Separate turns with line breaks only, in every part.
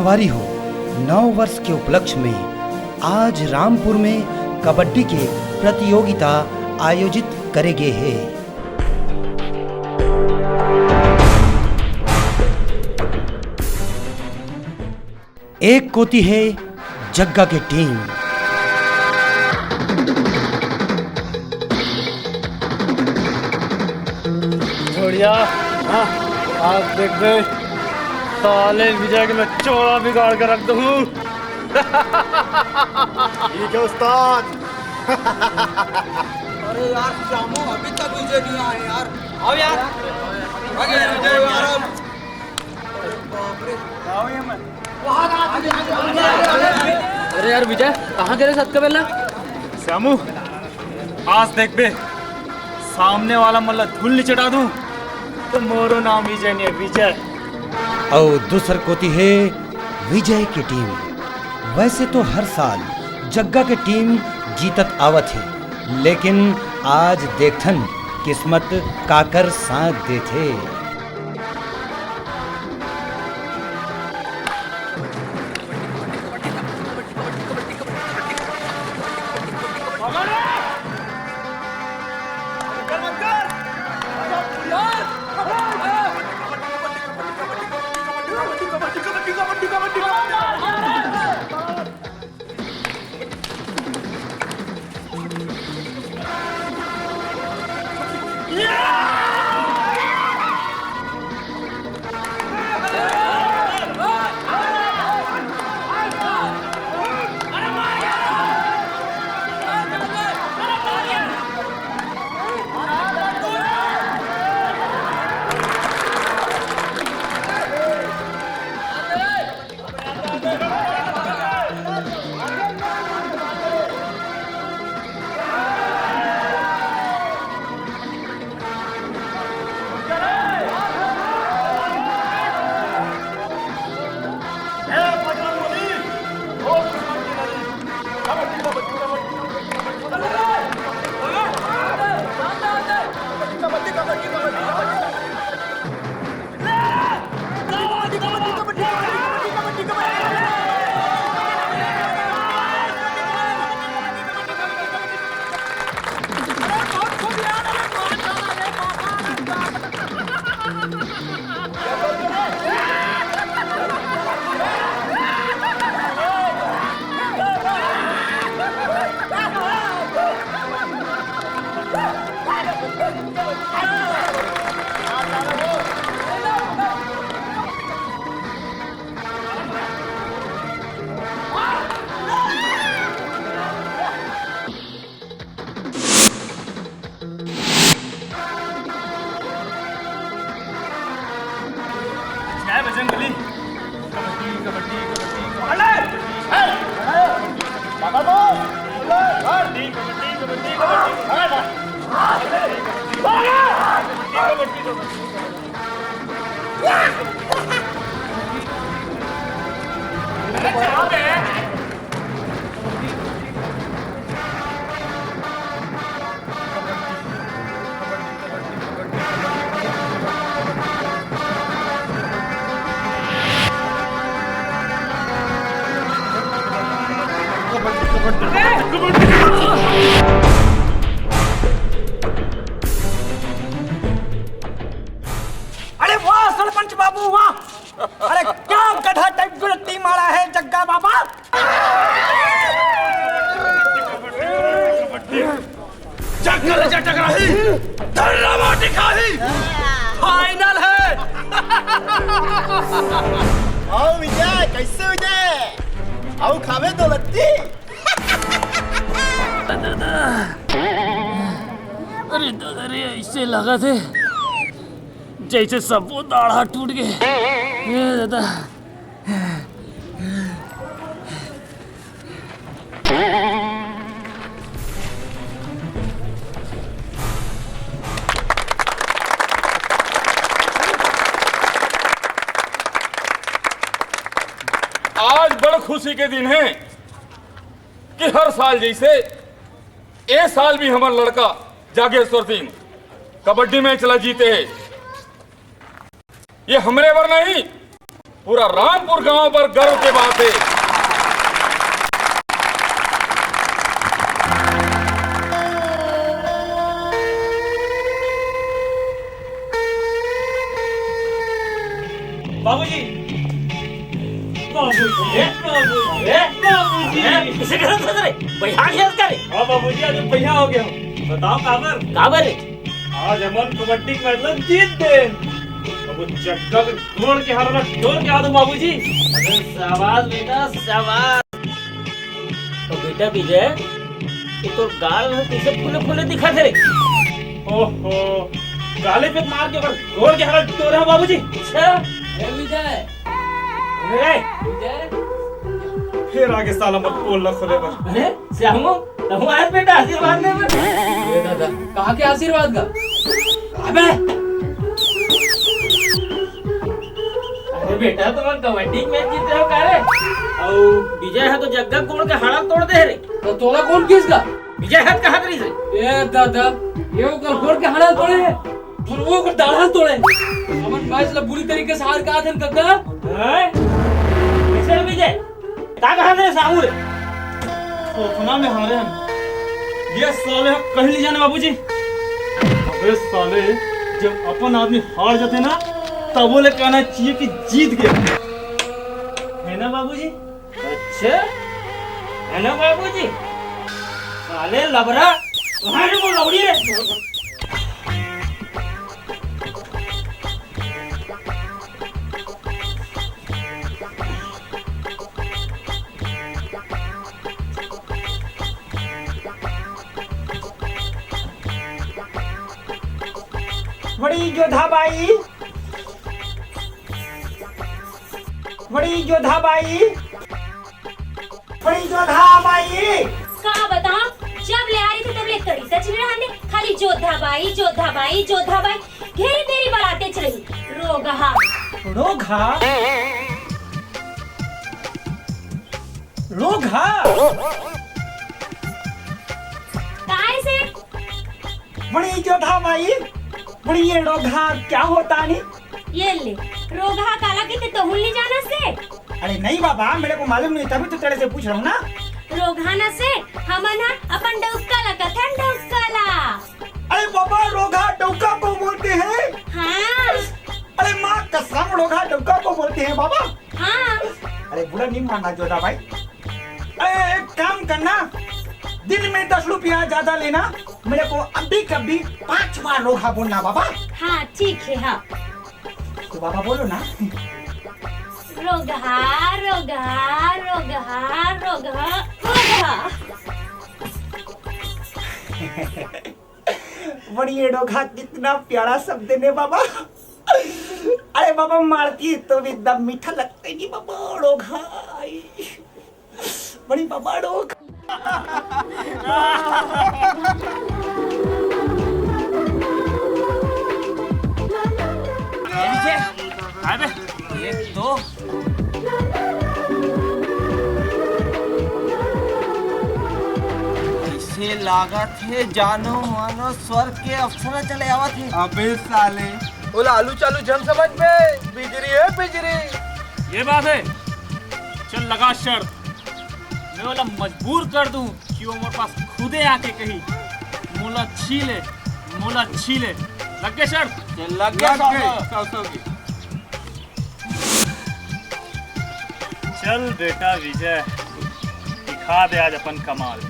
सवारी हो 9 वर्ष के उपलक्ष्य में आज रामपुर में कबड्डी के प्रतियोगिता आयोजित करे गए है। एक कोती है जग्गा की टीम।
बढ़िया। हाँ, आज देख दे साले विजय के मैं चौड़ा बिगाड़ कर रख दूँ।
ठीक है उस्ताद।
अरे यार श्यामू अभी तक विजय नहीं आए यार। आओ यार।
अरे यार विजय कहाँ गए सत्का बेला?
श्यामू आज देख बे सामने वाला मल्ला धूल नहीं चढ़ा दूं तो मोरो नाम विजय नहीं है, विजय।
और दूसर कोती है विजय की टीम। वैसे तो हर साल जग्गा की टीम जीतत आवत है, लेकिन आज देखथन किस्मत काकर साथ देथे।
अरे वाह सरपंच बाबू वाह। अरे क्या गधा टाइप गुलती मारा है जग्गा बाबा।
जंगल जटक रही धरना माटी खाही फाइनल है।
आओ विजय, कैसे विजय? आओ खावे तो लत्ती।
अरे दादा रे ऐसे लगा थे जैसे सब वो दाढ़ा टूट गए। ये दादा
आज बड़ खुशी के दिन है कि हर साल जैसे ए साल भी हमारा लड़का जागेश्वर सिंह कबड्डी मैच ला जीते है। ये हमरे बर नहीं पूरा रामपुर गांव पर गर्व की बात है।
बाबूजी बाबूजी
इसे गलत कर रे भैया खेल करे।
हाँ बाबूजी आज भैया हो गया हूँ। बताओ काबर
काबर रे
आज हमन कबड्डी का मतलब जीत गए। अब वो जग्गा के तोड़ के हरना तोड़ के आ दो बाबूजी।
अरे शाबाश बेटा शाबाश। तो बेटा विजय ये तो गाल में पीछे फूले फूले दिखा थे रे।
ओहो गाले पे मार के गोल के हरना तोड़ रहा बाबूजी।
अच्छा ए विजय विजय
फिर आगे साला मत बोलना खुले पर।
अरे श्यामू तुम आए बेटा आशीर्वाद ले मत।
ये दादा कहाँ के आशीर्वाद का?
अबे अरे बेटा तुम कबड्डी मैच जीत रहे हो का रे? और विजय है तो जग्गा कोड़ के हाड़ा तोड़ दे रे।
तो तोड़ा कौन किसका?
विजय हाथ कहाँ करी से?
ये दादा ये वो कल फोड़ के हाड़ा तोड़े और वो को दाढ़ा तोड़े। हमन मैच ला बुरी तरीके से हार का थन काका।
हैं? कैसे विजय? का कहा रे साहू रे?
सोचना में हारे हम। ये साले कहीं नहीं जाने बाबूजी। अबे साले जब अपन आदमी हार जाते ना तब बोले कहना चाहिए कि जीत गया है ना बाबूजी।
अच्छा है ना बाबूजी? साले लबरा तुम्हारे को लौड़ी रे।
बड़ी योद्धाबाई बड़ी योद्धाबाई बड़ी योद्धाबाई।
का बता जब ले आ रही थी तब ले करी सच में रहने खाली जोधाबाई जोधाबाई जोधाबाई घेरी तेरी बराते चली रोगहा
रोगा रोगा
काय से
बड़ी योद्धाबाई बड़ी ये रोगा क्या होता नहीं?
ये ले रोगहा काला की तो नहीं जाना से।
अरे नहीं बाबा मेरे को मालूम नहीं तभी तो तेरे से पूछ रहा हूँ ना।
रोगाना से हमना अपन डौकाला कथन डौकाला।
अरे बाबा रोगा डौका को बोलते हैं।
हाँ
अरे माँ कसम रोगा डौका को बोलते हैं बाबा।
हाँ
अरे बुरा नहीं मानना जोधा भाई। अरे एक काम करना दिन में 10 रुपया ज्यादा लेना मेरे को अभी कभी 5 बार रोगा बोलना बाबा।
हाँ ठीक है। हाँ
तो बाबा बोलो ना।
रोगहा रोगहा रोगहा रोगहा रोगहा।
बड़ी ये रोगा कितना प्यारा शब्द है बाबा। अरे बाबा मारती तो भी एकदम मीठा लगता है नहीं बाबा रोगा। बड़ी बाबा रोगा।
एक दो
ऐसे लागत है जानो मानो स्वर्ग के अफसर चले आवत है। अबे साले वो आलू चालू जन समझ में बिजरी है बिजरी।
ये बात है। चल लगा शर्त मैं वाला मजबूर कर दूं कि वो मेरे पास खुदे आके कही मूला छीले लग गए शर्त।
लग गया
चल बेटा विजय दिखा दे आज अपन कमाल।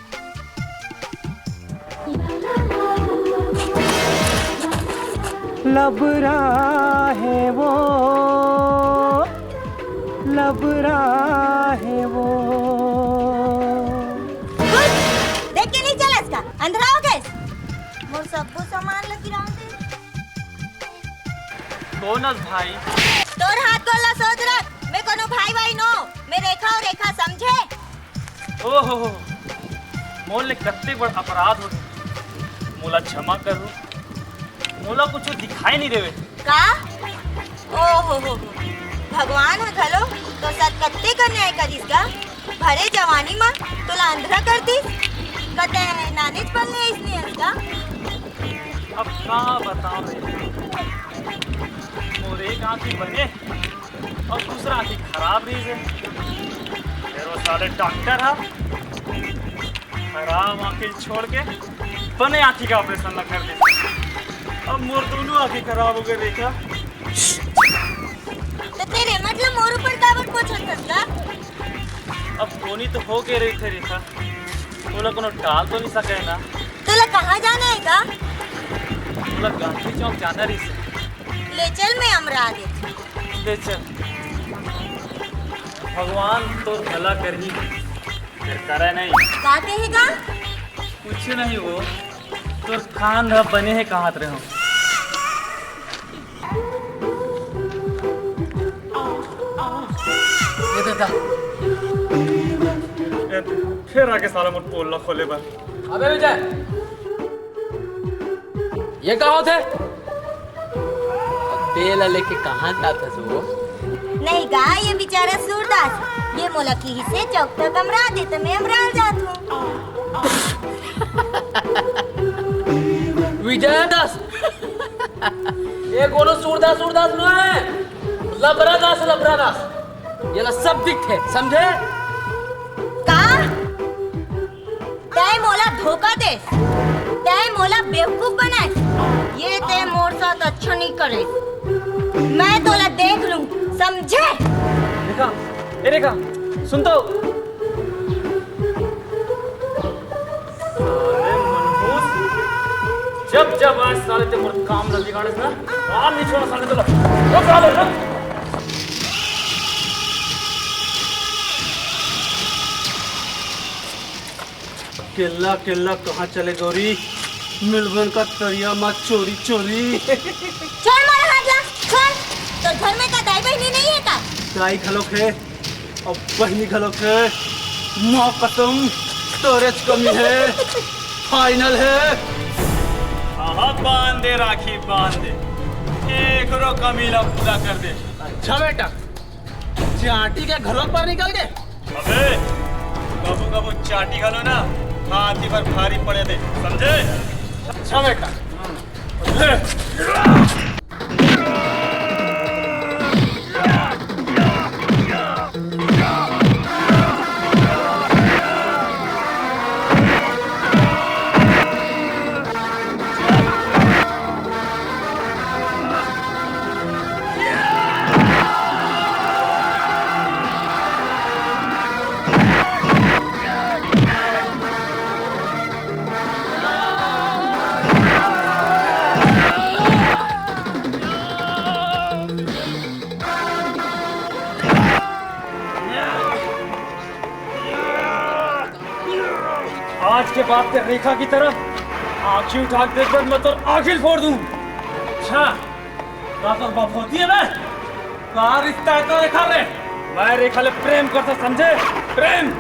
लबरा है वो लबरा है वो।
देख के नहीं चला इसका अंधेरा हो गए मोर सबको सामान लगी रहा थे।
बोनस भाई
तोर हाथ गोला सोच रख मैं कोनो भाई नो मैं रेखा और रेखा समझे।
ओहो मोल ने कत्ते बड़ अपराध हो मोला क्षमा करो। मोला कुछ दिखाई नहीं देवे
का ओ हो भगवान है घलो तो सतकत्ते का न्याय करिस का भरे जवानी मां तोला अंधरा करतीस कते नानीच पलने इसने का।
अब क्या बताओ मोरे गांव की बने और दूसरा आँखी खराब रही है। फिर वो साले डॉक्टर है, खराब आँखें छोड़ के बने आँखी का ऑपरेशन न कर दे। अब मोर दोनों आँखें खराब हो गए रेखा।
तो तेरे मतलब मोर ऊपर काबर पोछत का?
अब कोनी तो हो के रही थे रेखा, बोला कोनो टाल तो नहीं सके ना।
तोला कहाँ जाना है का?
बोला गांधी चौक जाना रही से।
ले चल मैं अमरा दे।
ले चल, भगवान तो भला कर ही फिर करे नहीं।
का कहेगा?
कुछ नहीं, वो तो खान रह बने हैं कहाँ रहे हो।
ये देता।
फिर आके साला मुझ पोल खोले बा।
अबे विजय, ये कहाँ होते? बेला लेके कहाँ जाता सो?
नहीं गा, ये बेचारा सूरदास ये मोला की हिस्से चौक तक अमरा दे तो मैं अमरा जात हूँ।
विजय दास ये कोनो सूरदास नो है, लबरा दास। ये ला सब दिखते समझे?
का? तय मोला धोखा दे, तय मोला बेवकूफ बनाए, ये तय मोर साथ अच्छा नहीं करे। मैं तोला देख लूं, समझे?
रेखा, ए रेखा, सुन तो। साले मनहूस, जब आज साले ते मोर काम न बिगाड़े ना, काम नहीं छोड़ा साले तोला। रुक साले, रुक।
केला केला कहाँ चले गौरी? मिलबन का तरिया मत चोरी चोरी।
छोड़ मारा हाथ ला, छोड़। तो घर में का दाई बहनी नहीं है का?
दाई खलोक है और बहनी खलोक है। माँ कसम तोरे कमी है, फाइनल है।
हाँ, बांध दे राखी, बांध दे, एक रो कमीला पूरा कर दे।
अच्छा बेटा, चाटी के घरों पर निकल गए।
अबे कबू कबू चाटी खलो ना, हाथी पर भारी पड़े दे, समझे?
अच्छा बेटा।
ले। आज के बाद ते रेखा की तरफ आँखें उठा के देख मैं तो आखिर फोड़ दूं। अच्छा, तो बाप होती है मैं? का रिश्ता है तो रेखा रे? मैं रेखा ले प्रेम करता, समझे? प्रेम।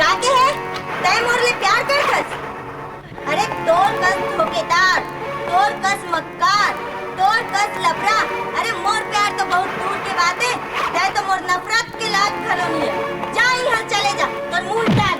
काके है? तय मोर ले प्यार करतस? अरे तोर कस धोखेदार, तोर कस मक्कार, तोर कस लफड़ा। अरे मोर प्यार तो बहुत दूर के बात है, तय तो मोर नफरत के लायक खलो नहीं है। जा यहाँ चले जा, तोर मुंह डाल।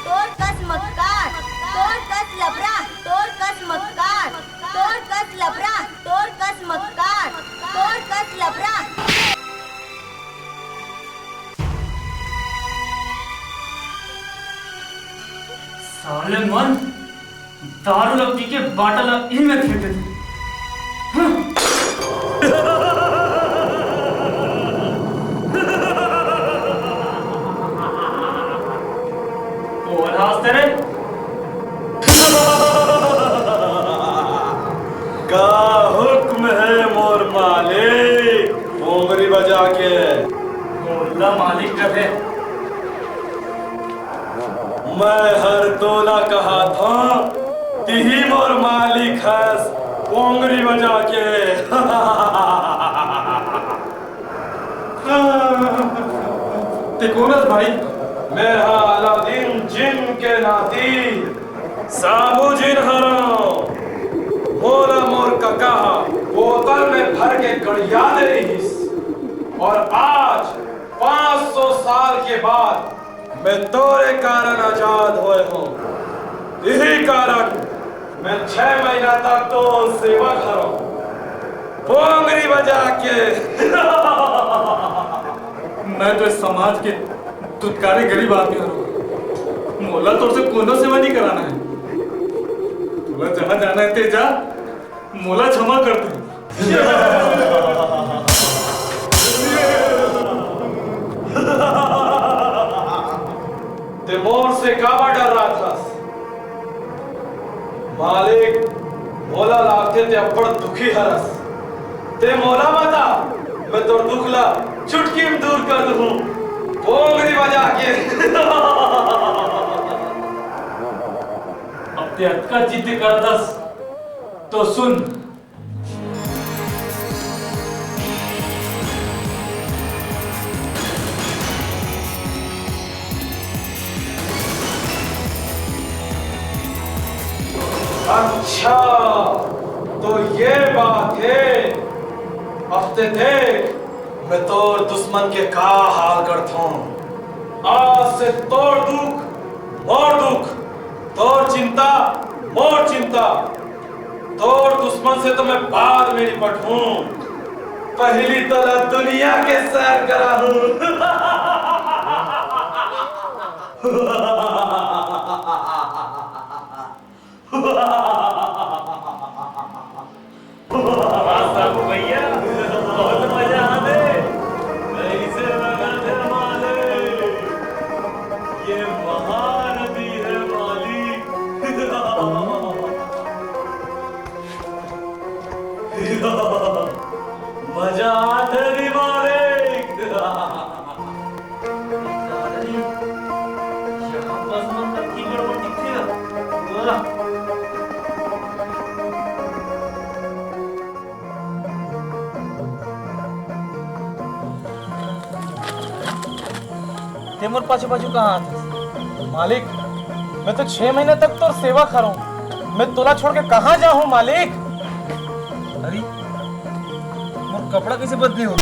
तोर कस मक्कार, तोर कस लफड़ा, तोर कस मक्कार, तोर कस लफड़ा, तोर कस मक्कार, तोर कस लफड़ा।
साले मन, दारू लपटी के बाटल इनमें फेंक दे। कौन हंसते रे?
का हुक्म है मोर मालिक, उंगली बजा के।
मोला मालिक कहे।
मैं हर तोला कहा था तिही मोर मालिक है, उंगली बजा के।
ते कौन है भाई?
मैं अलादीन जिन के नाती साबू जिन हरो मोला मोर का कहा बोतल
में भर के गड़िया दे रहीस और आज 500 साल के बाद मैं तोरे कारण आजाद हुए हूँ। यही कारण मैं 6 महीना तक तो सेवा करूं, पोंगरी बजा के।
मैं तो इस समाज के तुत्कारी गरीब आदमी हूँ। मोला तो से कोनो सेवा नहीं कराना है। तुला जहाँ जाना है ते जा, मोला क्षमा कर दे।
ते मोर से काबा डर रहा था? मालिक मोला लागते ते अब्बड़ दुखी हरस। ते मोला बता, मैं तो दुखला चुटकी में दूर कर दूं, पोंगरी बजा के।
अब ते अटका जिद कर दस तो सुन।
अच्छा तो ये बात है। हफ्ते देख मैं तोर दुश्मन के का हाल करता हूँ। आज से तोर दुख मोर दुख, तोर चिंता मोर चिंता। तोर दुश्मन से तो मैं बाद में निपट हूँ, पहली तो दुनिया के सैर करा
भैया बहुत मजा आने। कैसे लगा थे मालिक? ये महानदी है मालिक। मजा आते नहीं मालिक। यहाँ बस मतलब की गड़बड़ दिखती है। बोला
तेमर पाछू पाछू कहाँ आते? मालिक मैं तो 6 महीने तक तो सेवा करूं, मैं तोला छोड़ के कहाँ जाऊं मालिक? अरे मोर कपड़ा कैसे बदली हो?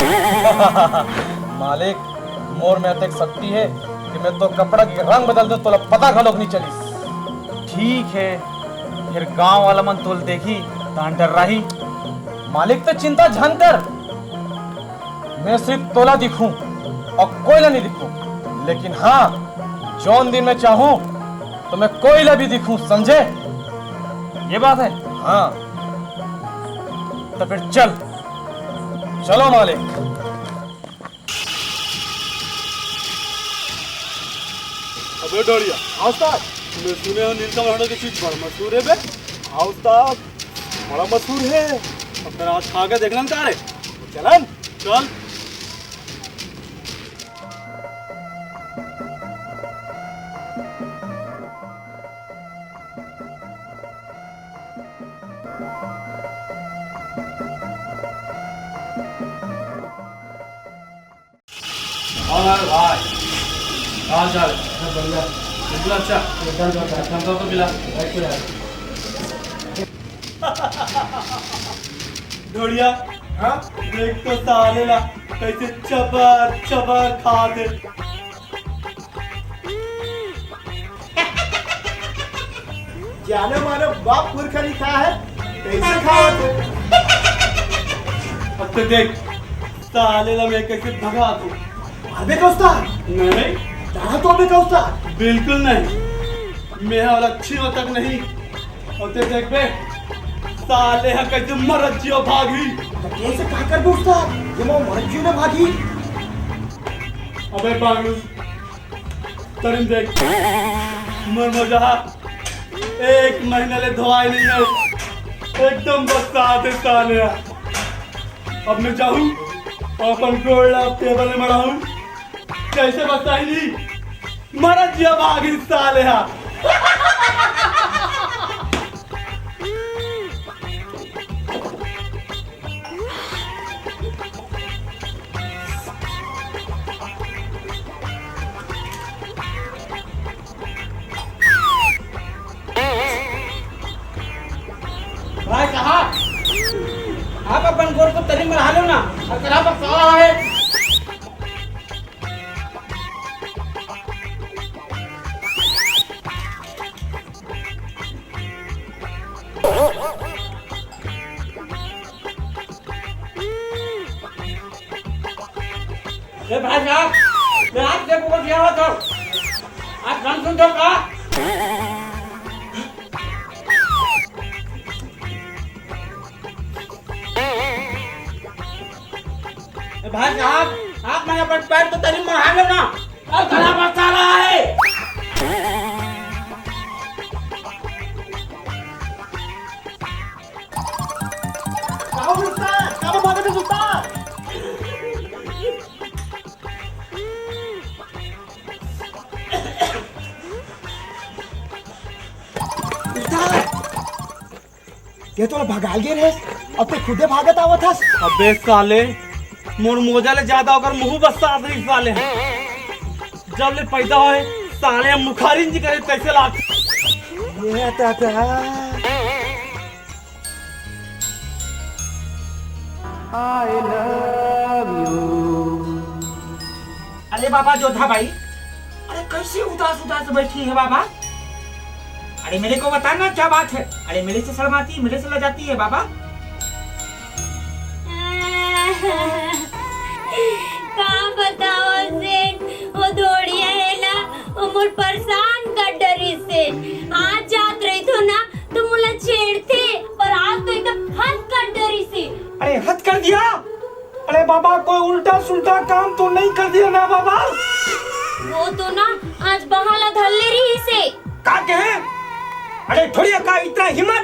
मालिक मोर में अतक शक्ति है कि मैं तो कपड़ा के रंग बदल दूं, तोला पता घलोक नहीं चली। ठीक है, फिर गांव वाला मन तोल देखी तान डर रही। मालिक तो चिंता झन कर, मैं सिर्फ तोला दिखूं और कोयला नहीं दिखूं। लेकिन हाँ, जौन दिन मैं चाहूं तो मैं कोयला भी दिखूं, समझे? ये बात है। हाँ तो फिर चलो मालिक।
अबे डोरिया आउस्ताद, मैं सुने हो नीलकमल की चीज बड़ा मशहूर है बे। आउस्ताद बड़ा मशहूर है। अब तेरा आज खा के देखना का रे। चलन चल। भाई हाल चाल बढ़िया, बिल्कुल अच्छा। तो मिला ढोड़िया। हाँ देख तो साले ला कैसे चबर चबर खा दे।
जाने माने बाप पुरखा नहीं खा है, कैसे खाओ थे?
अब तो देख साले ला मैं कैसे भगा दूं।
अबे का उस्ताद?
नहीं
जाना तो अबे का उस्ताद?
बिल्कुल नहीं, मैं और अच्छी हो तक नहीं। और ते देख बे साले हा कैसे मरत जियो भागी।
कैसे कहा कर बे उस्ताद? ये मो मर्जी ने भागी।
अबे बांगलू तरिन देख मर मजा 1 महीने ले धोआई नहीं है, एकदम बरसात है साले। अब मैं चाहूँ अपन गोल्ड टेबल में मड़ाऊं, कैसे बताई नहीं मरत जिया भागी साले हा।
भाई कहा? आप अपन गोर को तरी में हालो ना और करा पर साला है। ए भाई साहब, मैं आप देखो को दिया हुआ था। आप गान सुन दो का? भाई साहब, आप मेरे पर पैर तो तरी मरा लो ना और गला बचा रहा है।
ये तो भगाल गए रे, अब तो खुदे भागत आवत हस।
अबे साले मोर मोजा ले ज्यादा होकर मुंह बस्ता आदमी साले जब ले पैदा होए साले मुखारी जी करे कैसे लाग
ये ताता आई लव यू।
अरे बाबा जोधा भाई, अरे कैसे उदास उदास बैठी है बाबा? अरे मेरे को बताना क्या बात है? अरे मेरे से शर्माती, मेरे से लजाती है बाबा?
कहाँ बताओ सेठ, वो दौड़िया है ना, वो मुझ परेशान कर डरी से। आज जात रही थो ना तो मुझे छेड़ते, पर आज तो एकदम हद कर डरी से।
अरे हद कर दिया? अरे बाबा कोई उल्टा सुल्टा काम तो नहीं कर दिया ना बाबा?
वो तो ना आज बहाला धल्ले रही से।
का कहे? अरे थोड़ी का इतना हिम्मत?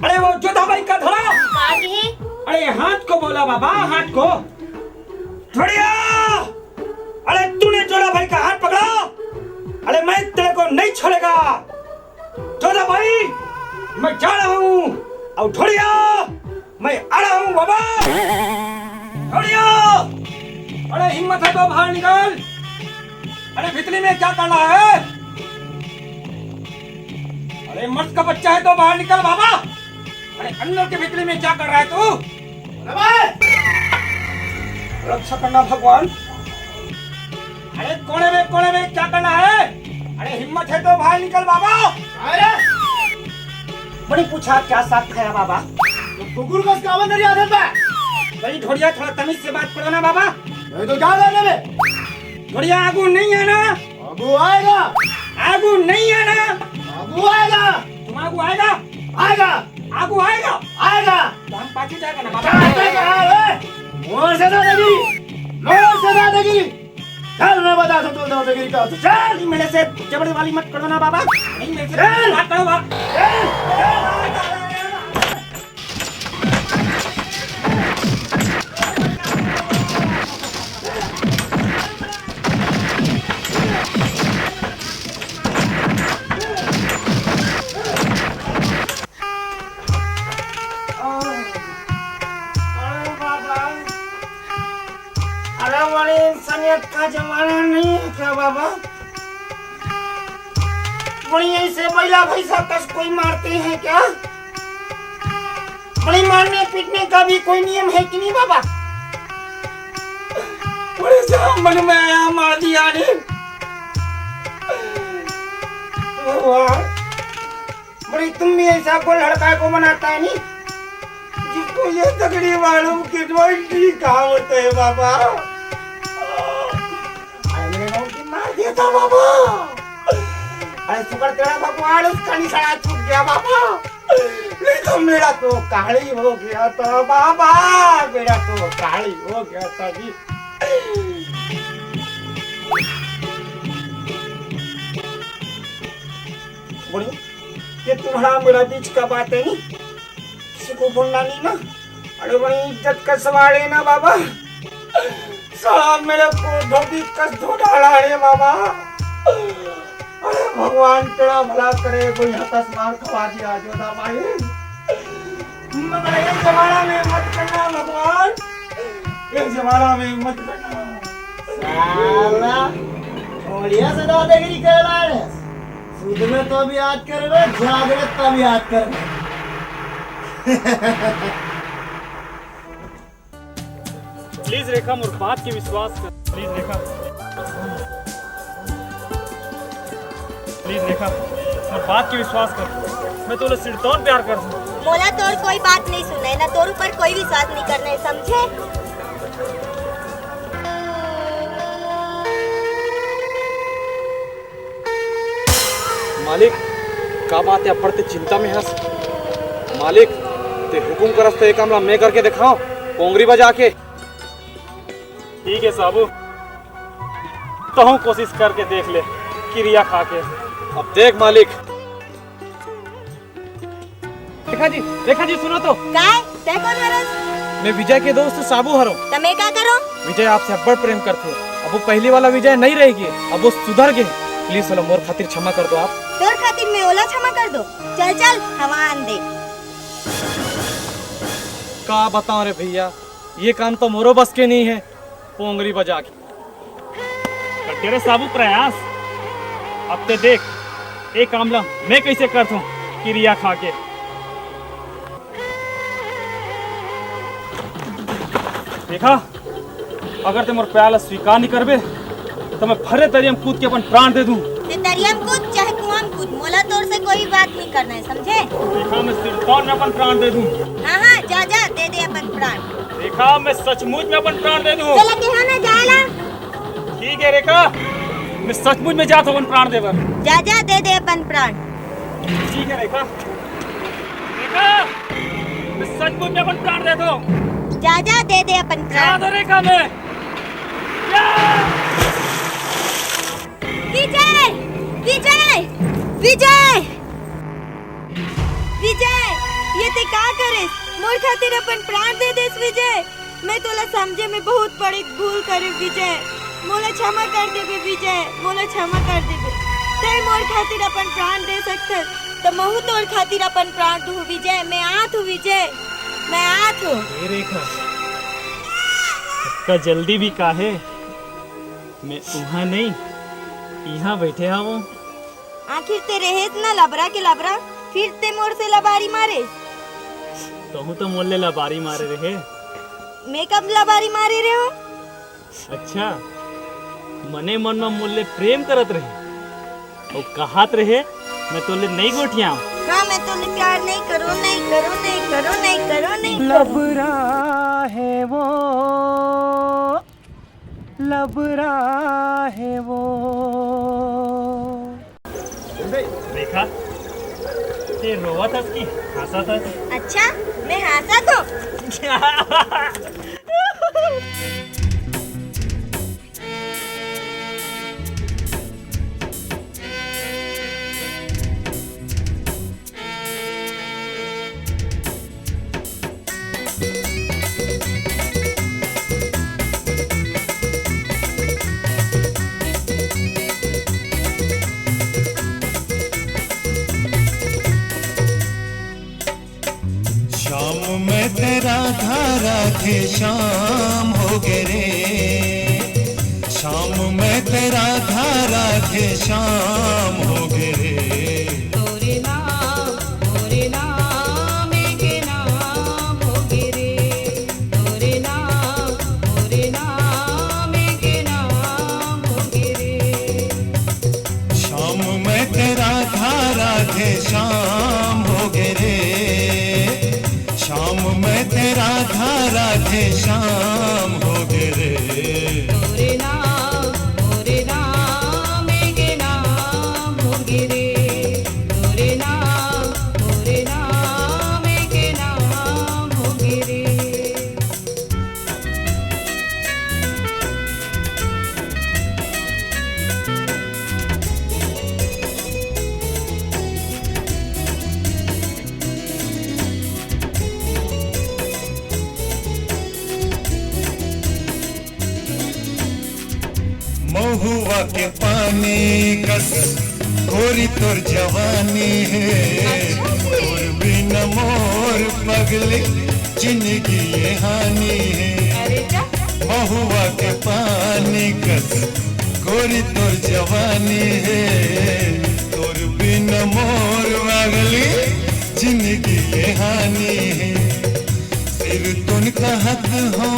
अरे वो जोधा भाई का धड़ा?
का कहे?
अरे हाथ को बोला बाबा, हाथ को। थोड़िया! अरे तूने जोधा भाई का हाथ पकड़ा? अरे मैं तेरे को नहीं छोड़ेगा। जोधा भाई, मैं जा रहा हूँ। और थोड़िया, मैं आ रहा हूँ बाबा। थोड़िया! अरे हिम्मत है तो बाहर निकल। अरे भितली में क्या करना है? अरे मर्द का बच्चा है तो बाहर निकल बाबा। अरे अंदर के भितरी में क्या कर रहा है तू? रक्षा करना भगवान। अरे कोने में क्या करना है? अरे हिम्मत है तो बाहर निकल बाबा। अरे बड़ी पूछा क्या साथ खाया बाबा?
कुकुर का कावन नहीं आदत है।
बड़ी ढोड़िया, थोड़ा तमीज से बात करो ना बाबा।
ये तो क्या लेने में?
ढोड़िया आगू नहीं है ना?
आगू आएगा।
आगू नहीं है ना?
आगू आएगा।
तुम आगू आएगा?
आएगा।
आगू आएगा?
आएगा।
तो हम पाछू जाएगा ना बाबा।
मोर से दादागिरी, मोर से दादागिरी। चल मैं बता दूं तू दादागिरी का।
चल मेरे से जबरदस्ती वाली मत करो ना बाबा। नहीं मेरे से बात करो बाबा। अरे बड़ी इंसानियत का जमाना नहीं है क्या बाबा? बड़ी ऐसे बैला भैंसा कस कोई मारते हैं क्या? बड़ी मारने पीटने का भी कोई नियम है कि नहीं बाबा? बड़े से मन में आया मार दिया रे। बड़ी तुम भी ऐसा कोई लड़का को बनाता है नहीं जिसको ये तगड़ी मालूम कि ट्वेंटी कहावत है बाबा। अरे मेरे गाँव की मार दिया था बाबा। अरे शुक्र तेरा भगवान उसका निशाना छूट गया बाबा। नहीं तो मेरा तो काली हो गया था बाबा। मेरा तो काली हो गया था जी। बोली ये तुम्हारा मेरा बीच का बात है नहीं, किसी को बोलना नहीं ना। अरे बड़ी इज्जत का सवाल है ना बाबा। साला मेरे को धोबी कस धो डाला है बाबा। अरे भगवान तेरा भला करे, कोई हतस मार खवा दिया जोधा भाई। मगर ये जमाना में मत करना भगवान, ये जमाना में मत करना।
साला छोड़िया से दादागिरी कर रहा है। सूद में तो भी याद कर रहे, जागृत तो भी याद कर रहे।
प्लीज रेखा मोर बात के विश्वास कर। प्लीज रेखा, प्लीज रेखा मोर बात के विश्वास कर। मैं तोले सिरतौन प्यार कर दूं।
मोला तोर कोई बात नहीं सुने ना, तोर ऊपर कोई विश्वास नहीं करना है, समझे?
मालिक का बात है, पढ़ते चिंता में हंस। मालिक ते हुकुम करस तो एक कामला मैं करके दिखाऊं, पोंगरी बजा के।
ठीक है साबू, तो हूँ कोशिश करके देख ले, क्रिया खा के।
अब देख मालिक।
रेखा जी सुनो तो।
काय ते कौन हरस?
मैं विजय के दोस्त साबू हरो।
तमे का करो?
विजय आपसे अब्बड़ प्रेम करते, अब वो पहली वाला विजय नहीं रहेगी, अब वो सुधर गए। प्लीज वाला मोर खातिर क्षमा कर दो आप।
तोर खातिर मैं ओला क्षमा कर दो। चल चल हवा आन दे।
का बताऊं रे भैया, ये काम तो मोरो बस के नहीं है, पोंगरी बजा के।
करते रहे साबू प्रयास। अब ते देख एक कामला मैं कैसे करता हूँ क्रिया खा के। देखा, अगर ते मोर प्याला स्वीकार नहीं करबे तो मैं भरे तरियम कूद के अपन प्राण दे दूं।
ते तरियम कूद चाहे कुआं में कूद, मोला तोर से कोई बात नहीं करना है, समझे?
देखा, मैं सिरतौन में अपन प्राण दे दूं।
हाँ हाँ जा जा, दे दे अपन प्राण।
देखा, मैं सचमुच में अपन प्राण दे दूं।
चला के ना जाला।
ठीक है रेखा, मैं सचमुच में जाता हूँ अपन प्राण देवर।
जा जा, दे दे अपन प्राण।
ठीक है रेखा, रेखा मैं सचमुच में अपन प्राण दे दूं।
जा जा, दे दे अपन प्राण।
जा रेखा में।
विजय विजय विजय विजय, ये ते का करे? मोर खातिर अपन प्राण दे देस विजय। मैं तोला समझे में बहुत बड़ी भूल करे विजय, मोला क्षमा कर देबे विजय, मोला क्षमा कर देबे। ते मोर खातिर अपन प्राण दे सकते तो महू तोर खातिर अपन प्राण दूं विजय। मैं आत हूँ विजय, मैं आत हूँ।
रेखा का जल्दी भी काहे, मैं वहाँ नहीं यहाँ बैठे हूँ।
आखिर ते रहेस ना लबरा के लबरा, फिर ते मोर से लबारी मारे।
तो मोल लबारी मारे रहे।
मैं कब लबारी मारे रहे हो?
अच्छा, मने मन में मोल प्रेम करत रहे और कहात रहे मैं तोले नहीं गोठिया।
हाँ, मैं तोले प्यार नहीं करो, नहीं करो, नहीं करो, नहीं करो, नहीं करो।
लबरा है वो, लबरा है वो।
देखा, ये रोवा था कि हंसा था?
अच्छा, मैं हंसा तो?
शाम में तेरा घर आके शाम हो गए रे, शाम में तेरा घर आके शाम हो गए रे।
तोरे नाम के नाम हो गे रे, तोरे नाम के नाम हो गे रे।
शाम में तेरा घर आके शाम हो गए रे, शाम में तेरा घर आके शाम हो गए रे।
तोरे नाम के नाम हो गे रे, तोरे नाम के नाम हो गे रे।
महुआ के पानी कस गोरी तोर जवानी है, और बिना मोर पगले जिंदगी ये हानि है। महुआ के पानी कस गोरी तोर जवानी है, तोर बिना मोर पगले जिंदगी ये हानि है। सिर तुन कहत हो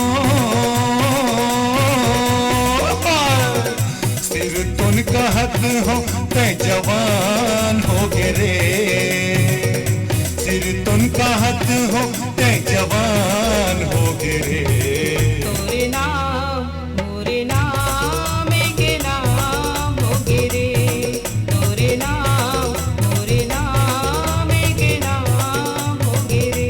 हो ते जवान हो गे रे, सिर तुन कहत हो ते जवान हो गे रे।
तोरे नाम के नाम हो गे रे, तोरे नाम के नाम हो गे रे।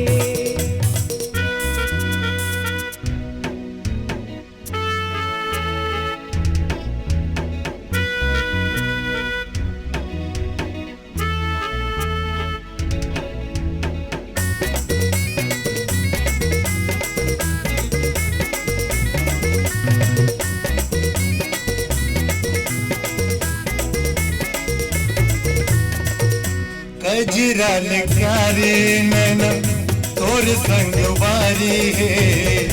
कजरा लिखारी नैना तोर संगवारी है,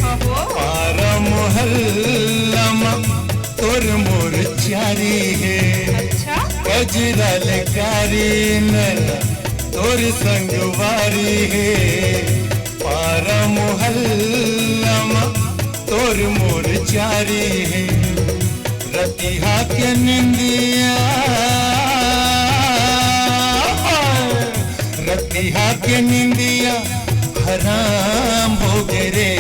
पारा मोहल्ला तोर मोर चारी है। कजरा लिखारी नैना तोर संगवारी है, पारा मोहल्ला तोर मोर चारी है। रतिहा के निंदिया रतिहा के निंदिया हराम हो गे रे,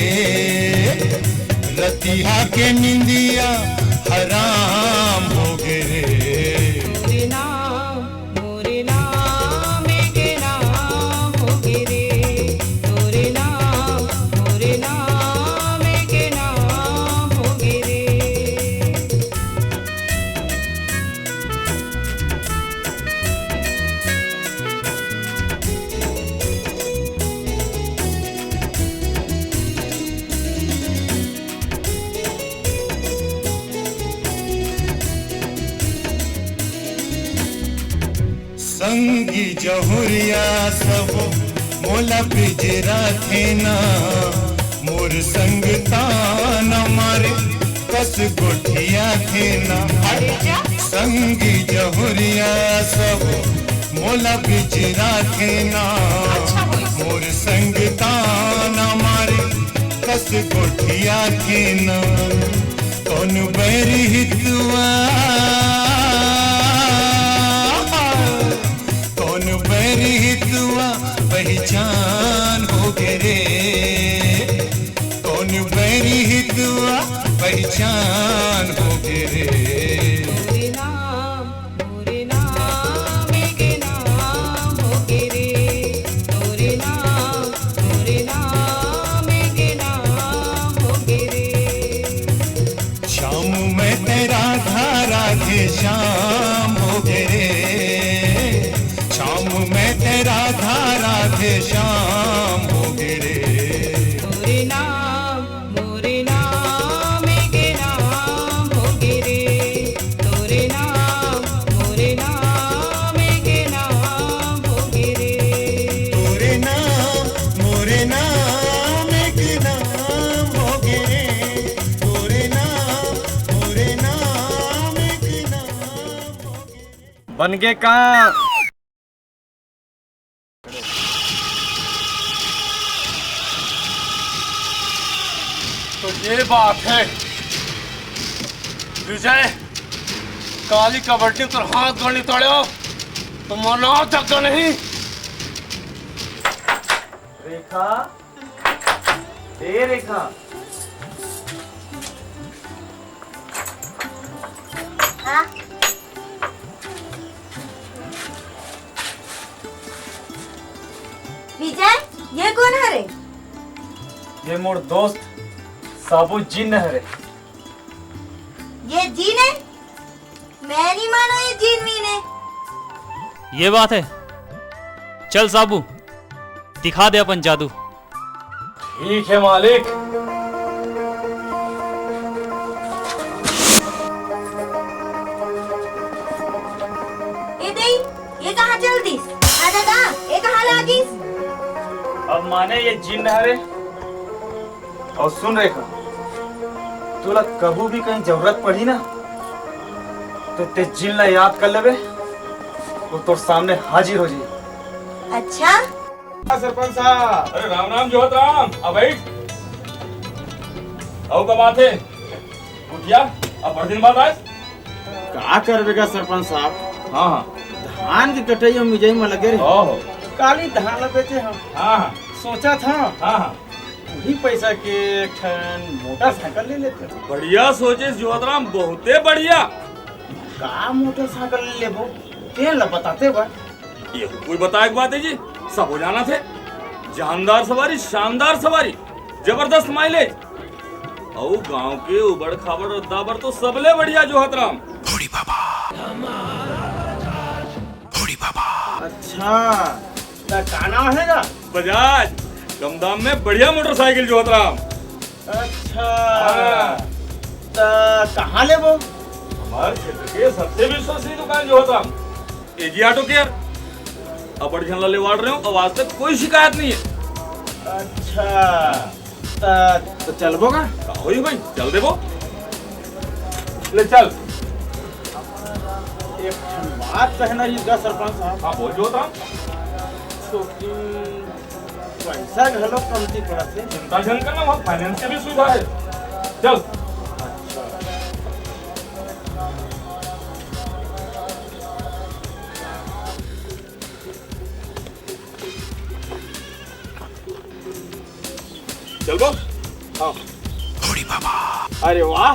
रतिहा के निंदिया हराम हो गे रे।
तोरे नाम के नाम हो गे रे, तोरे नाम के नाम हो गे रे।
संगी जहुरिया सब मोला पिजरा थे ना, मोर संग ताना मारे कस गोठिया थे ना। संगी जहुरिया सब मोला पिजरा थे ना, मोर संग ताना मारे कस गोठिया थे ना। कौन बैरी हितवा बैरी हितवा पहचान हो गे रे, कौन बैरी हितवा पहचान हो गे रे।
तोरे नाम के नाम हो गे रे, तोरे नाम के नाम हो गे रे।
शाम में तेरा धारा थे शाम हो गे रे, शाम में तेरा धारा थे शाम हो गे रे।
तोरे नाम के नाम हो गे रे, तोरे नाम के नाम हो गे रे।
तोरे नाम के नाम हो गे रे, तोरे नाम के नाम हो गे रे।
बन गए कहाँ?
तो ये बात है विजय, काली कबड्डी तो हाथ गणी तोड़ो तो मना जगह नहीं।
रेखा, ए रेखा,
हाँ? विजय, ये कौन है रे?
ये मोर दोस्त साबू जिन है रे।
ये जीन है? मैं नहीं मानो ये जीन मीन है।
ये बात है। चल साबू, दिखा दे अपन जादू।
ठीक है मालिक।
ये दे, ये कहाँ चल दिस? आजा दा, ये कहाँ लागिस?
अब माने ये जिन है रे। और सुन रेखा, तुला कभी भी कहीं जरूरत पड़ी ना तो ते जिन ला याद कर लेबे, वो तोर सामने हाजिर हो जाए।
अच्छा
सरपंच साहब।
अरे राम राम जोहत राम। अब बैठ। आओ का बात है उठिया, अब बड़े दिन बाद आए।
का करबेगा सरपंच साहब?
हाँ हाँ
धान की कटाई और मिजाई में लगे रहे।
ओहो
काली धान ल बेचे हम।
हाँ हाँ
सोचा था
हाँ हाँ
वही पैसा के एक ठन मोटरसाइकिल ले लेते।
बढ़िया सोचे जोहतराम, बहुते बढ़िया।
का मोटरसाइकिल ले लेबो? तेल ल बताते बा।
ये कोई बताए बात है जी, सब हो जाना थे। जानदार सवारी, शानदार सवारी, जबरदस्त माइलेज और गांव के उबड़ खाबड़ रद्दाबर तो सबले बढ़िया जोहतराम।
अच्छा तो का नाम है ना?
बजाज, कम दाम में बढ़िया मोटरसाइकिल जोहतराम।
अच्छा तो कहाँ लेबो?
हमारे क्षेत्र के सबसे विश्वसनीय दुकान जोहतराम, एजी ऑटो केयर। अब बढ़िया ले वाड़ रहे हो, अब आज तक कोई शिकायत नहीं है।
अच्छा तो चलबो का?
हो भाई, चल देबो। ले चल।
एक बात कहना इसका सरपंच साहब।
हाँ बोल जोहतराम।
छोटी पैसा घलो कमती पड़त है।
चिंता जन करना, वहाँ फाइनेंस की भी सुविधा है। चल। चल बो। हाँ।
अरे वाह,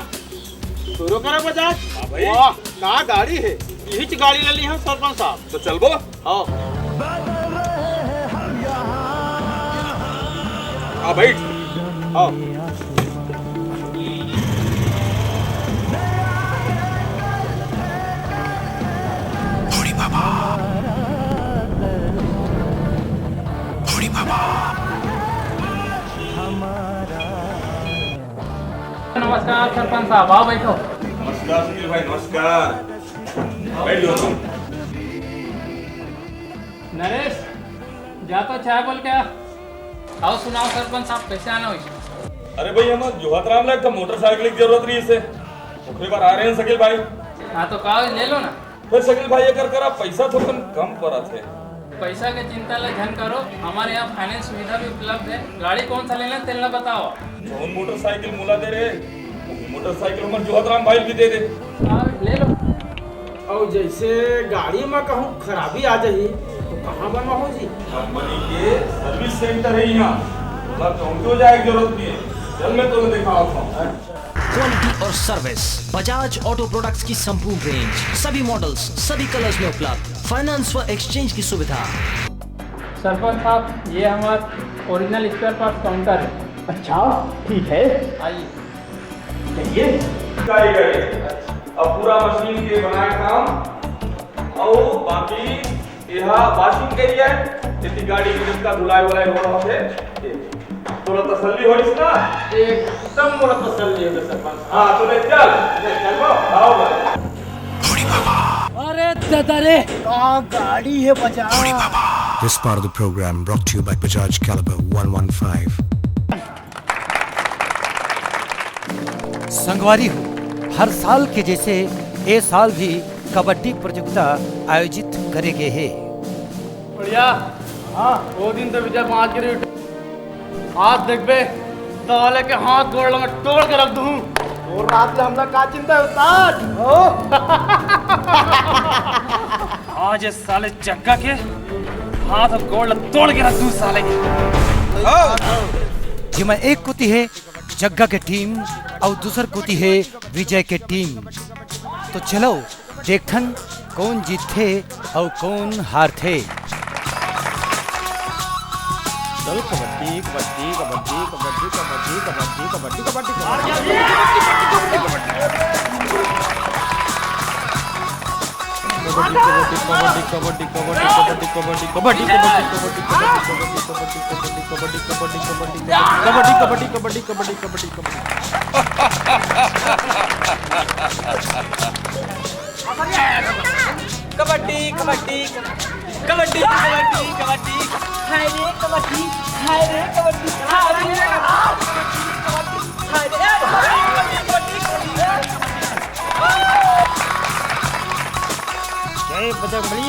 शुरू करो बजाज।
हाँ भाई।
वाह, का गाड़ी है? यही गाड़ी ले ली हम सरपंच साहब।
तो चल बो।
हाँ।
हाँ बैठ।
हाँ।
नमस्कार सरपंच साहब, आओ बैठो।
नमस्कार सुनील भाई, नमस्कार। बैठ जोहतराम।
नरेश, जा तो चाय बोल क्या? आओ सुनाओ सरपंच साहब, कैसे आना हुई?
अरे भाई हम जोहतराम लायक तो मोटरसाइकिल की जरूरत रही इसे। ओखरे बार आ रहे हैं शकील भाई।
हाँ तो कहा ले लो ना।
फिर शकील भाई ये कर कर आप पैसा थोड़ा कम पड़ा थे।
पैसा की चिंता ला झन करो, हमारे यहाँ फाइनेंस सुविधा भी उपलब्ध है। गाड़ी कौन सा लेना तेल ना बताओ।
जोन मोटरसाइकिल मुला दे रहे, मोटरसाइकिल हमारे जोहतराम भाई भी दे दे।
हाँ ले लो।
और जैसे गाड़ी में कहूँ खराबी आ जाए तो कहाँ बनवा हो जी?
कंपनी के सर्विस सेंटर है यहाँ, मतलब चौंकी जाए की जरूरत नहीं है। चल मैं तुम्हें दिखाता हूँ।
क्वालिटी और सर्विस, बजाज ऑटो प्रोडक्ट्स की संपूर्ण रेंज, सभी मॉडल्स, सभी कलर्स में उपलब्ध, फाइनेंस व एक्सचेंज की सुविधा।
सरपंच साहब, ये हमारा ओरिजिनल स्पेयर पार्ट्स काउंटर है।
अच्छा ठीक है,
आइए।
ये
कारीगरी अब पूरा मशीन के बनाए काम और बाकी यहाँ वाशिंग एरिया है। इतनी गाड़ी की जिसका धुलाई वुलाई हो रहा है, थोड़ा तसल्ली हो इसका।
एकदम बड़ा तसल्ली है सरपंच।
हाँ तो ले चल आओ भाई।
अरे दादा रे,
का गाड़ी है Bajaj.
This part of the program brought to you by Bajaj Caliber 115.
संगवारी हो, हर साल के जैसे ए साल भी कबड्डी प्रतियोगिता आयोजित करेंगे है।
बढ़िया। हाँ, वो दिन तो विजय 5 गिरी उठे, हाथ देख बे, साले के हाथ गोड़ लगा तोड़ के रख दूं। और रात में हमला का चिंता है उस्ताद?
आज इस साले जग्गा के हाथ और गोड़ तोड़ के रख दूं साले के।
जिसमें एक कुती है जग्गा के टीम और दूसर कुती है विजय के टीम। तो चलो देखन कौन जीते और कौन हारते।
चल कबड्डी कबड्डी कबड्डी कबड्डी कबड्डी कबड्डी कबड्डी कबड्डी
कबड्डी कबड्डी कबड्डी कबड्डी कबड्डी हाय रे कबड्डी हाय रे कबड्डी हाय रे हाय रे कबड्डी
जय बजरंगबली।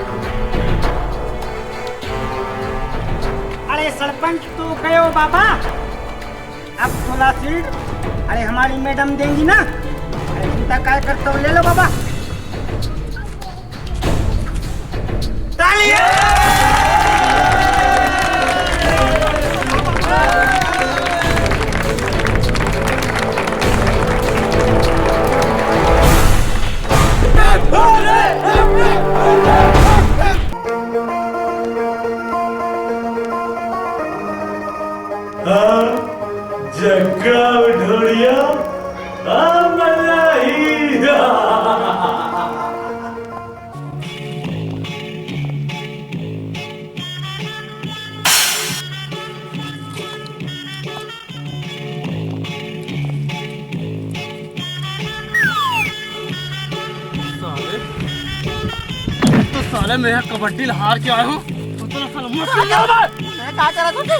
सरपंच तो गयो बाबा, अब थोड़ा सीट अरे हमारी मैडम देंगी ना, अरे चिंता क्या करते हो, ले लो बाबा।
जग्गा ढोड़िया
साले मैं यहाँ कबड्डी हार के आया हूँ।
मैं क्या कर रहा था? मैं क्या कर रहा था?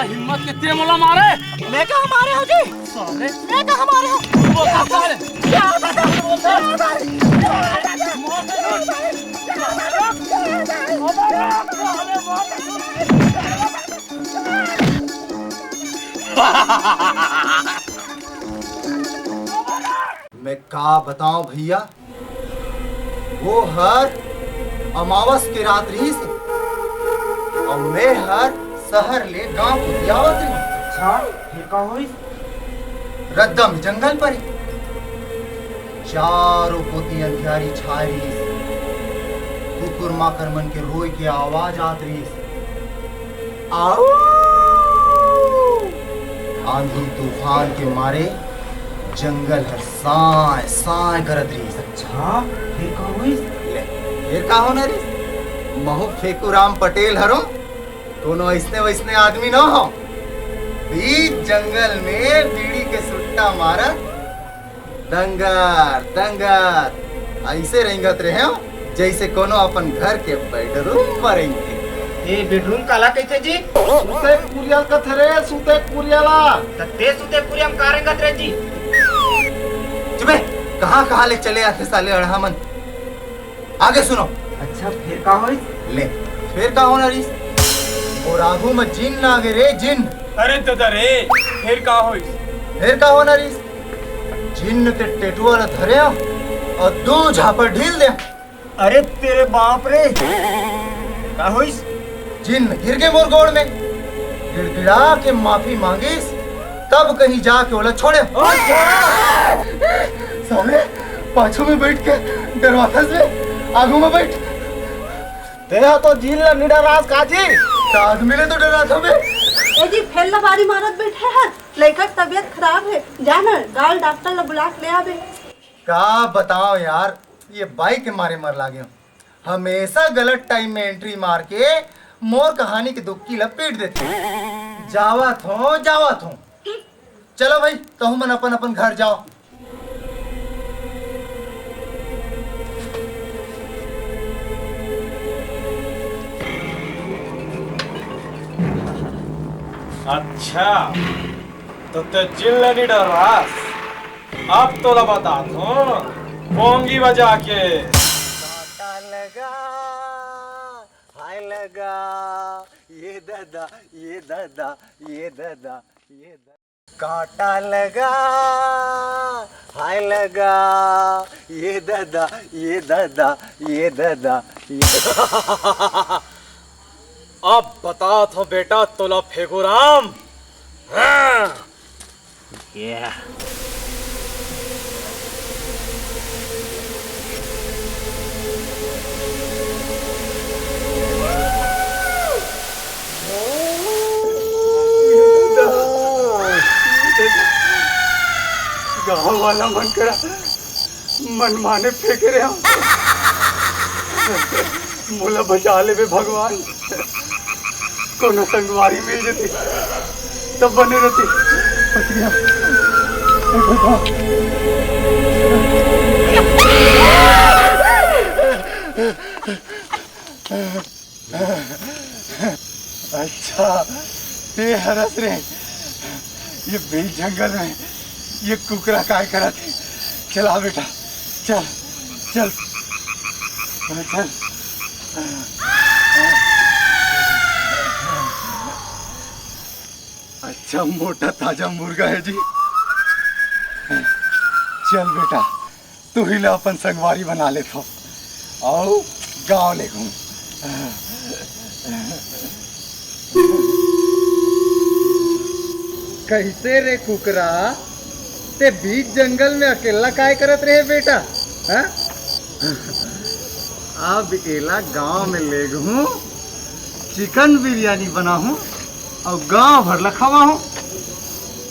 हिम्मत कितने मोला मारे?
मैं कहाँ मारे हो जी?
साले
मैं कहाँ मारे हो?
वो साले
क्या होता
मैं का बताऊं भैया, वो हर अमावस के रात्रि से और मैं हर शहर ले गांव को दियावत रही।
अच्छा फिर का हुई?
रद्दम जंगल पर चारों पोती अंधियारी छाई, कुकुर माकर मन के रोए की आवाज आत रही। आओ आंधी तूफान के मारे जंगल हर साए साए करत रही।
अच्छा फिर का हुई?
फिर का होना रे, महू फेकू राम पटेल हरो, कोनो ऐसने वैसने आदमी न हो। बीच जंगल में बीड़ी के सुट्टा मारत दंगर दंगर ऐसे रेंगत रहे हो जैसे कोनो अपन घर के बेडरूम पर रेंगते।
ये बेडरूम काला कहते जी?
सुते कुरियल का थरे, सुते कुरियला।
तत्ते सुते पूरी हम कारेंगत रे जी।
चुपे, कहाँ ले चले आते साले अड़हामन। आगे सुनो।
अच्छा फिर का हुई?
ले फिर का होना रीस, और आगू में जिन ना गे रे जिन।
अरे दादा रे, फिर का हुई?
फिर का होना रीस, जिन के टेटुआ न धरे और दो झापर ढील दे।
अरे तेरे बाप रे, का हुई?
जिन गिर गए मोर गोड़ में, गिड़गिड़ा के माफी मांगीस, तब कहीं जाके ओला छोड़े। साले पाछू में बैठ के दरवाजा से आगू में बैठ।
तेरा तो झील निडा राज काजी।
आदमी ने तो डरा था बे।
ए जी फैला बारी मारत बैठे हैं, लेकर तबीयत खराब है, जाना गाल डॉक्टर ला बुला के ले आवे।
का बताओ यार, ये बाइक के मारे मर लागे। हमेशा गलत टाइम में एंट्री मार के मोर कहानी की दुक्की लपेट देते। जावत हो। चलो भाई, कहूँ मन अपन अपन घर जाओ।
अच्छा तो ते चिल्ला नहीं डर रहा। अब तो ला बता दो पोंगी बजा के।
काटा लगा, हाय लगा, ये दादा, ये दादा, ये दादा, ये दादा। काटा लगा, हाय लगा, ये दादा, ये दादा, ये दादा, ये।
अब बता तो बेटा तोला फेगुराम। हाँ।
गाँव वाला मन करा मन माने फेंक रहे हो। मोला बचा ले बे भगवान, कोनो संगवारी मिल जती तब बने रहती। पतिया
अच्छा ते हरस रे, ये बीच जंगल में ये कुकरा काय करा थे। चला बेटा चल चल चल। अच्छा मोटा ताजा मुर्गा है जी। चल बेटा तू ही ले अपन संगवारी बना ले तो आओ गाँव ले घूम। कैसे रे कुकरा ते बीच जंगल में अकेला काय करत रहे बेटा? हाँ? अब एला गांव में ले गूँ, चिकन बिरयानी बना हूँ और गांव भर लखावा हूँ,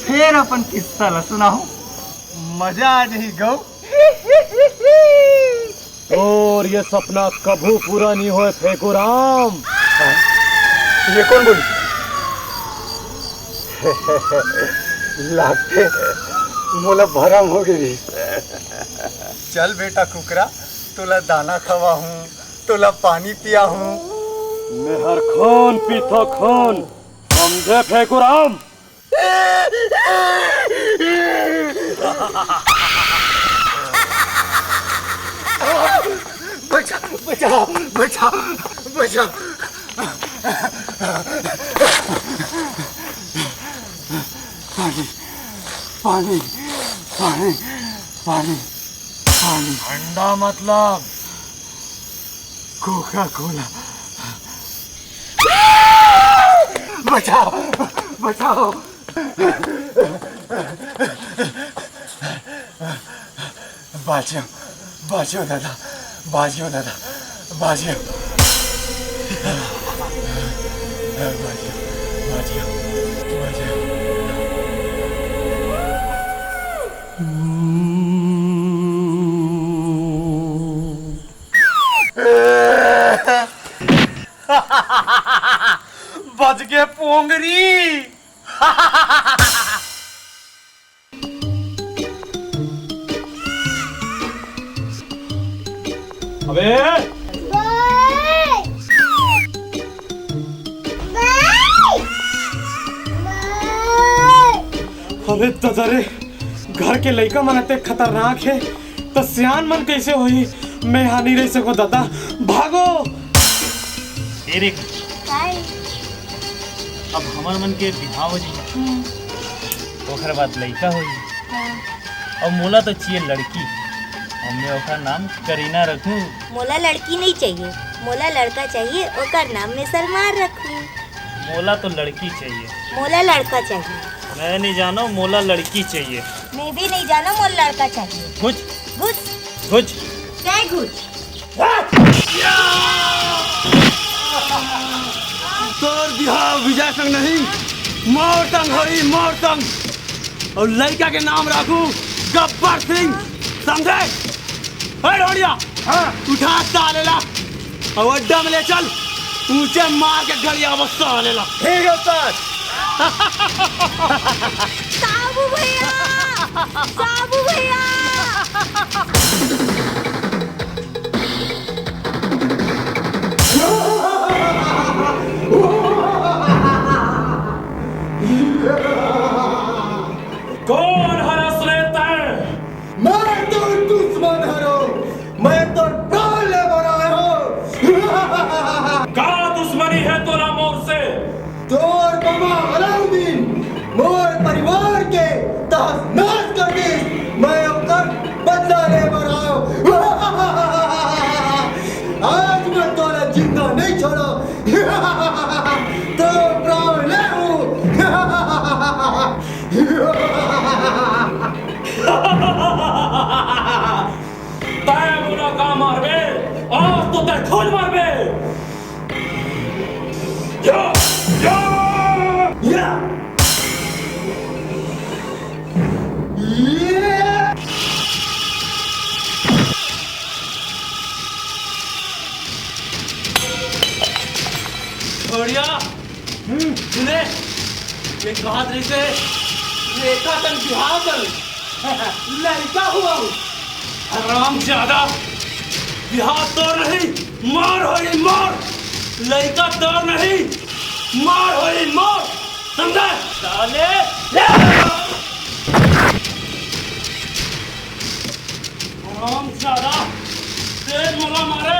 फिर अपन किस्सा ला सुना हूँ, मजा आ जाही गौ।
और ये सपना कभू पूरा नहीं होए फेकुराम।
ये कौन बोली? लागते मोला भरम हो गई। चल बेटा कुकरा तोला दाना खवा हूँ, तोला पानी पिया हूँ।
मेहर खून पीथो खून, समझे फेकुराम?
बचा बचा बचा बचा। पानी पानी पानी पानी पानी।
ठंडा मतलब
कोका कोला। बचाओ बचाओ। बाजियो बाजियो दादा, बाजियो दादा, बाजियो बाजियो बाजियो बाजियो।
बच गए पोंगरी। अबे अबे तजरे घर के लइका मन अते खतरनाक है तो सियान मन कैसे होई? मैं यहाँ नहीं रह सको दादा, भागो। अब हमार मन के बिहाव हो जी, ओकर बाद लइका हो जी। और मोला तो चाहिए लड़की, हमने ओकर नाम करीना रखूं।
मोला लड़की नहीं चाहिए, मोला लड़का चाहिए, ओकर नाम में सलमान रखूं।
मोला तो लड़की चाहिए।
मोला लड़का चाहिए।
मैं नहीं जानो, मोला लड़की चाहिए।
मैं भी नहीं जाना, मोला लड़का चाहिए।
कुछ
घुस
कुछ
क्या घुस?
तोर बिहाव विजय संग नहीं, मोरतंग होई मोरतंग। और लड़का के नाम रखू गब्बर सिंह, समझे? ढोड़िया उठा सालेला और अड्डा में ले चल, ऊंचे मार के गड़िया बस सालेला।
ठीक है उस्ताद।
साबू भैया, साबू भैया।
कौन हरस लेता है?
मैं तो दुश्मन हरो, मैं तो प्राण ले बनाया हूँ।
का दुश्मनी है तोरा मोर से?
तोर बाबा अलाउद्दीन मोर परिवार के तहस नहस कर दी, मैं अपना बदला ले बनाया। आज मैं तोरा जिंदा नहीं छोड़ा, तो प्राण ले हूँ।
तय मुना का मारबे, आज तो तय खून मारबे। या या
या
बढ़िया। सुने ये बहादुरी से रेखा तन बिहार कर लड़का हुआ हूँ। आराम ज्यादा बिहार तो नहीं, मार हो ये मार। लड़का तो नहीं, मार होई मार, समझा? साले आराम ज्यादा तेज मोला मारे।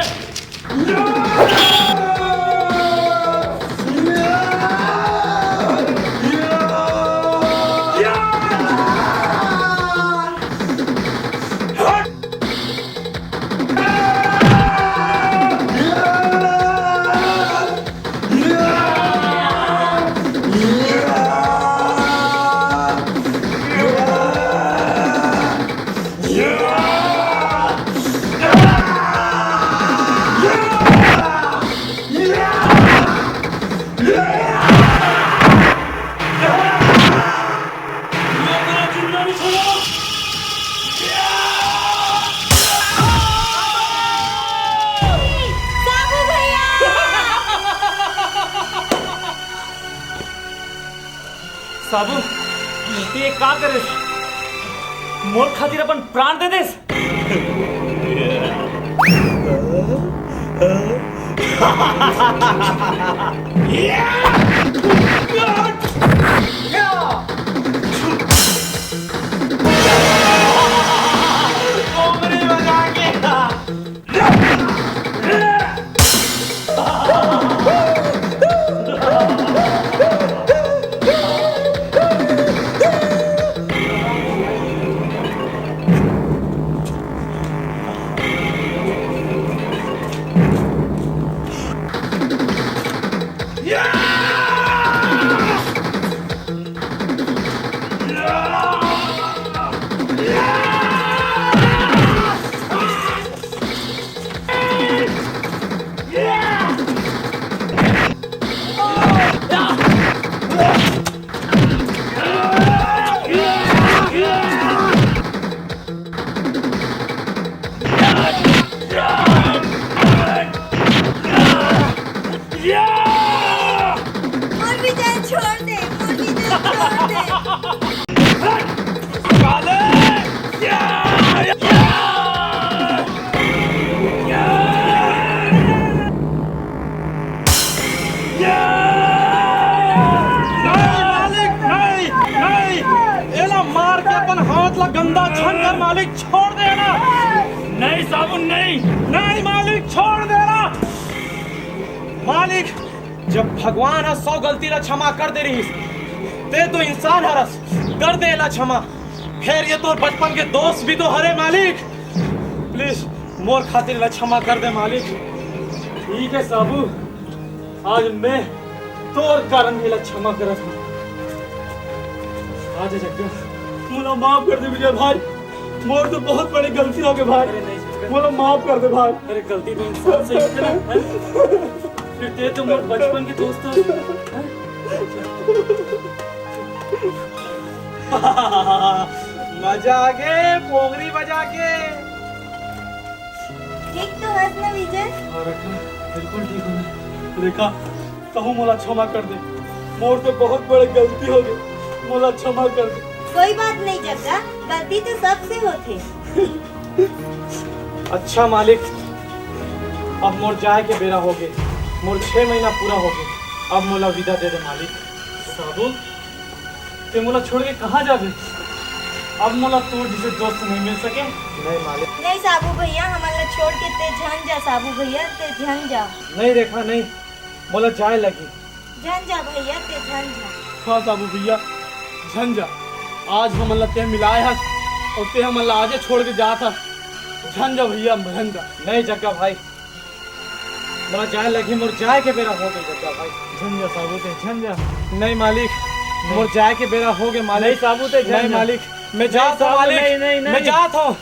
साबू ये का करे? मोर खातिर अपन प्राण दे देस। गंदा छंकर मालिक छोड़ देना। नहीं साबुन नहीं, नहीं मालिक छोड़ देना। मालिक जब भगवान है 100 गलती ला क्षमा कर दे रही ते तो इंसान हरस कर दे ला क्षमा। फिर ये तो बचपन के दोस्त भी तो हरे मालिक, प्लीज मोर खातिर ला क्षमा कर दे मालिक। ठीक है साबू, आज मैं तोर कारण ला क्षमा करत हूँ। आज जग्गा मुझे माफ कर दे विजय भाई, मोर तो बहुत बड़ी गलती हो गई भाई, मुझे माफ कर दे भाई। अरे गलती तो इंसान से ही है ना, फिर ते तो मोर बचपन के दोस्त हो। मजा आ गए पोगरी बजा के।
ठीक तो है ना विजय?
रेखा बिल्कुल ठीक हूँ। रेखा कहूँ मोला क्षमा कर दे, मोर तो बहुत बड़ी गलती हो गई, मोला क्षमा कर दे।
कोई बात नहीं जग्गा, गलती तो सबसे होती।
अच्छा मालिक, अब मोर जाए के बेरा हो गए, मोर 6 महीना पूरा हो गए, अब मोला विदा दे दे मालिक। साबू ते मोला छोड़ के कहाँ जाबे? अब मोला तोर जिसे दोस्त नहीं मिल सके। नहीं मालिक।
नहीं साबू भैया, हमारा छोड़ के ते झन जा। साबू भैया ते झन जा।
नहीं रेखा नहीं, मोला जाए लगी।
झन जा भैया ते झन जा।
हाँ साबू भैया झन जा। आज हम ते मिलाए है और ते हम आजे छोड़ के जा था। झन जा भैया झन जा। नहीं जग्गा भाई, मोला जाए लगी, मोर जाए के बेरा हो गए जग्गा भाई। झन जा साबू ते झन जा। नहीं मालिक, मोर जाए के बेरा हो गए मालिक। नहीं साबू ते झन जा। मालिक मैं जाता हूँ मालिक, मैं जाता हूँ।